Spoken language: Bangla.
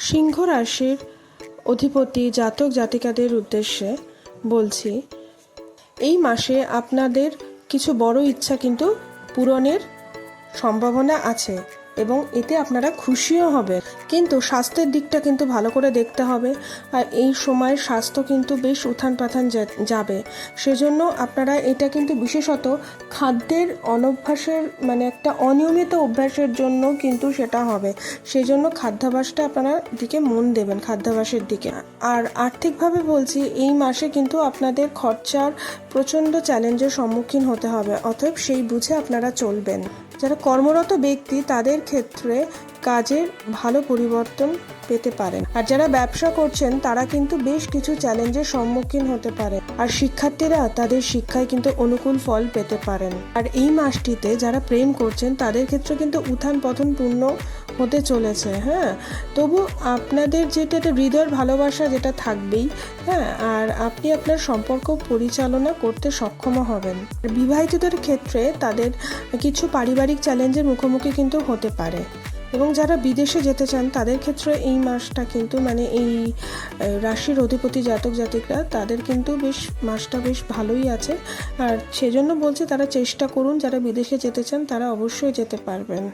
সিংহ রাশির অধিপতি জাতক জাতিকাদের উদ্দেশ্যে বলছি, এই মাসে আপনাদের কিছু বড় ইচ্ছা কিন্তু পূরণের সম্ভাবনা আছে এবং এতে আপনারা খুশিও হবেন। কিন্তু স্বাস্থ্যের দিকটা কিন্তু ভালো করে দেখতে হবে। আর এই সময় স্বাস্থ্য কিন্তু বেশ উত্থান পাথান যাবে। সেজন্য আপনারা এটা কিন্তু বিশেষত খাদ্যের অনভ্যাসের একটা অনিয়মিত অভ্যাসের জন্য কিন্তু সেটা হবে। সেজন্য খাদ্যাভ্যাসটা আপনারা দিকে মন দেবেন, খাদ্যাভ্যাসের দিকে। আর আর্থিকভাবে বলছি, এই মাসে কিন্তু আপনাদের খরচার প্রচণ্ড চ্যালেঞ্জের সম্মুখীন হতে হবে, অতএব সেই বুঝে আপনারা চলবেন। যারা কর্মরত ব্যক্তি তাদের ক্ষেত্রে কাজের ভালো পরিবর্তন পেতে পারেন। আর যারা ব্যবসা করছেন তারা কিন্তু বেশ কিছু চ্যালেঞ্জের সম্মুখীন হতে পারে। আর শিক্ষার্থীরা তাদের শিক্ষায় কিন্তু অনুকূল ফল পেতে পারেন। আর এই মাসটিতে যারা প্রেম করছেন তাদের ক্ষেত্রে কিন্তু উত্থান পতন পূর্ণ হতে চলেছে। তবু আপনাদের যেটা হৃদয়ের ভালোবাসা যেটা থাকবেই। আর আপনি আপনার সম্পর্ক পরিচালনা করতে সক্ষম হবেন। বিবাহিতদের ক্ষেত্রে তাদের কিছু পারিবারিক চ্যালেঞ্জের মুখোমুখি কিন্তু হতে পারে। এবং যারা বিদেশে যেতে চান তাদের ক্ষেত্রে এই মাসটা কিন্তু এই রাশির অধিপতি জাতক জাতিকরা তাদের কিন্তু মাসটা বেশ ভালোই আছে। আর সেজন্য বলছি, তারা চেষ্টা করুন, যারা বিদেশে যেতে চান তারা অবশ্যই যেতে পারবেন।